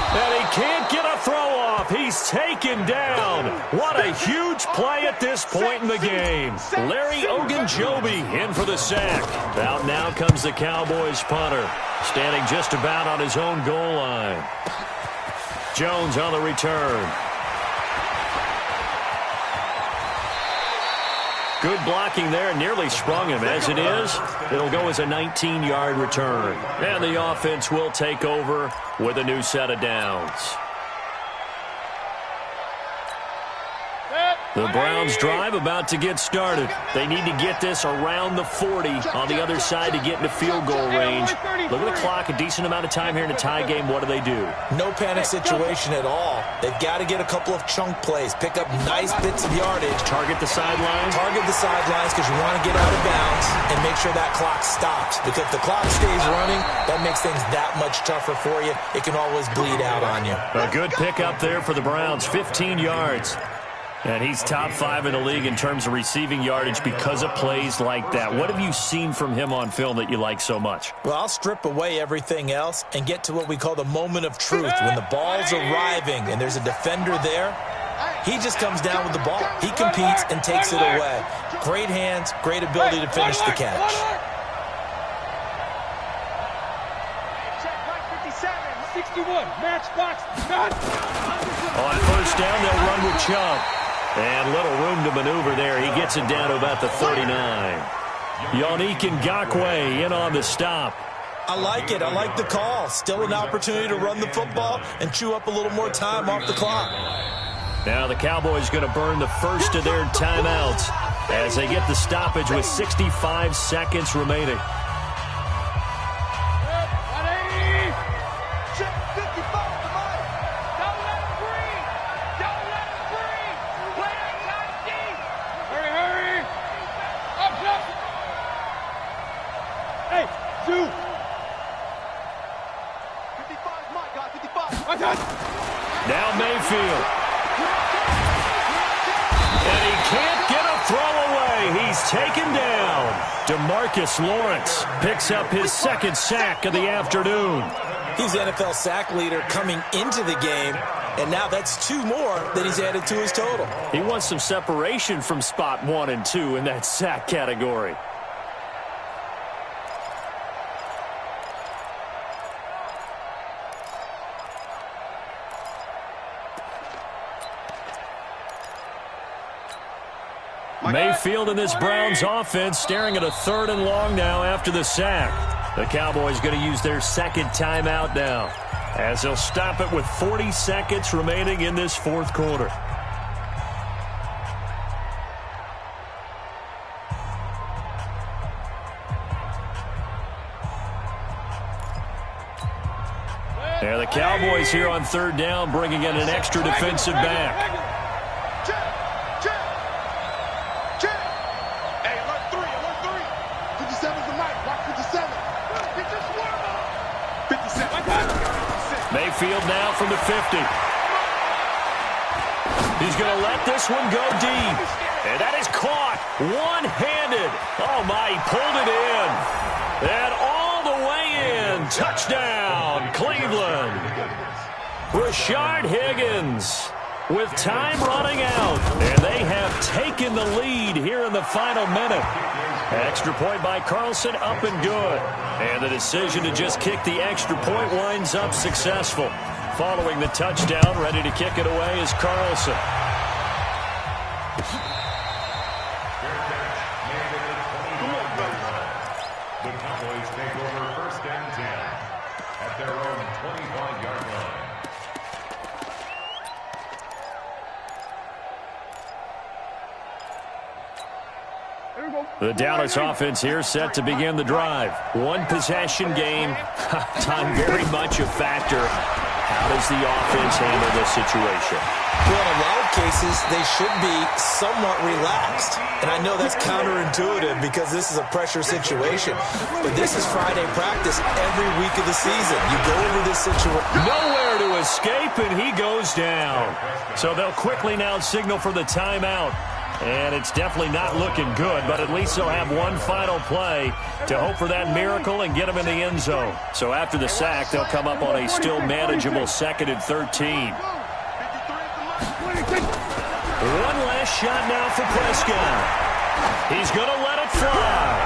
Speaker 1: And he can't get a throw off. He's taken down. What a huge play at this point in the game. Larry Ogunjobi in for the sack. Out now comes the Cowboys punter, standing just about on his own goal line. Jones on the return. Good blocking there, nearly sprung him. As it is, it'll go as a 19-yard return. And the offense will take over with a new set of downs. The Browns drive about to get started. They need to get this around the 40 on the other side to get into field goal range. Look at the clock, a decent amount of time here in a tie game. What do?
Speaker 3: No panic situation at all. They've got to get a couple of chunk plays, pick up nice bits of yardage.
Speaker 1: Target the sidelines?
Speaker 3: Target the sidelines because you want to get out of bounds and make sure that clock stops. Because if the clock stays running, that makes things that much tougher for you. It can always bleed out on you.
Speaker 1: A good pickup there for the Browns, 15 yards. And he's top 5 in the league in terms of receiving yardage because of plays like that. What have you seen from him on film that you like so much?
Speaker 3: Well, I'll strip away everything else and get to what we call the moment of truth. When the ball's arriving and there's a defender there, he just comes down with the ball. He competes and takes it away. Great hands, great ability to finish the catch.
Speaker 4: Check, Mike, 57.
Speaker 5: 61. Matchbox. Not.
Speaker 1: On first down, they'll run with Chubb. And little room to maneuver there. He gets it down to about the 39. Yannick Ngakoue in on the stop.
Speaker 3: I like it. I like the call. Still an opportunity to run the football and chew up a little more time off the clock.
Speaker 1: Now the Cowboys going to burn the first of their timeouts as they get the stoppage with 65 seconds remaining. Now Mayfield. And he can't get a throw away. He's taken down. DeMarcus Lawrence picks up his second sack of the afternoon.
Speaker 3: He's the NFL sack leader coming into the game, and now that's 2 more that he's added to his total.
Speaker 1: He wants some separation from spot 1 and 2 in that sack category. Mayfield in this Browns offense staring at a 3rd and long now after the sack. The Cowboys going to use their second timeout now as they'll stop it with 40 seconds remaining in this 4th quarter. And the Cowboys here on 3rd down bringing in an extra defensive back. Mayfield now from the 50. He's going to let this one go deep. And that is caught one-handed. Oh, my, he pulled it in. And all the way in. Touchdown, Cleveland. Rashard Higgins with time running out. And they have taken the lead here in the final minute. Extra point by Carlson, up and good. And the decision to just kick the extra point winds up successful. Following the touchdown, ready to kick it away is Carlson.
Speaker 2: The Cowboys take over 1st and 10 at their own 25-yard line.
Speaker 1: The Dallas offense here set to begin the drive. 1 possession game. Time very much a factor. How does the offense handle this situation?
Speaker 3: Well, in a lot of cases, they should be somewhat relaxed. And I know that's counterintuitive because this is a pressure situation. But this is Friday practice every week of the season. You go over this situation.
Speaker 1: Nowhere to escape, and he goes down. So they'll quickly now signal for the timeout. And it's definitely not looking good, but at least they'll have one final play to hope for that miracle and get them in the end zone. So after the sack, they'll come up on a still manageable 2nd and 13. One last shot now for Prescott. He's going to let it fly.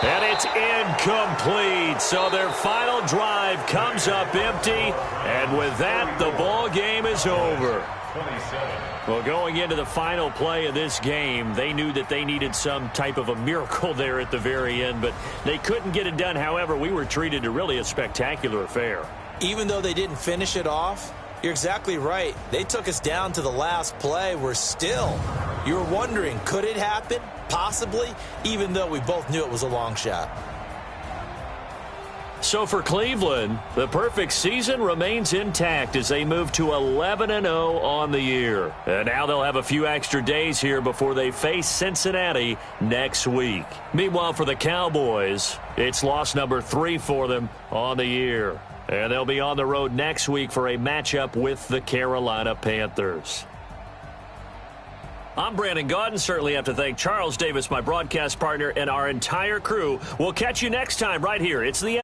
Speaker 1: And it's incomplete. So their final drive comes up empty. And with that, the ball game is over.
Speaker 2: 27.
Speaker 1: Well, going into the final play of this game, they knew that they needed some type of a miracle there at the very end, but they couldn't get it done. However, we were treated to really a spectacular affair.
Speaker 3: Even though they didn't finish it off, you're exactly right. They took us down to the last play. You're wondering, could it happen? Possibly, even though we both knew it was a long shot.
Speaker 1: So for Cleveland, the perfect season remains intact as they move to 11-0 on the year. And now they'll have a few extra days here before they face Cincinnati next week. Meanwhile, for the Cowboys, it's loss number 3 for them on the year. And they'll be on the road next week for a matchup with the Carolina Panthers. I'm Brandon Gaudin. Certainly have to thank Charles Davis, my broadcast partner, and our entire crew. We'll catch you next time right here. It's the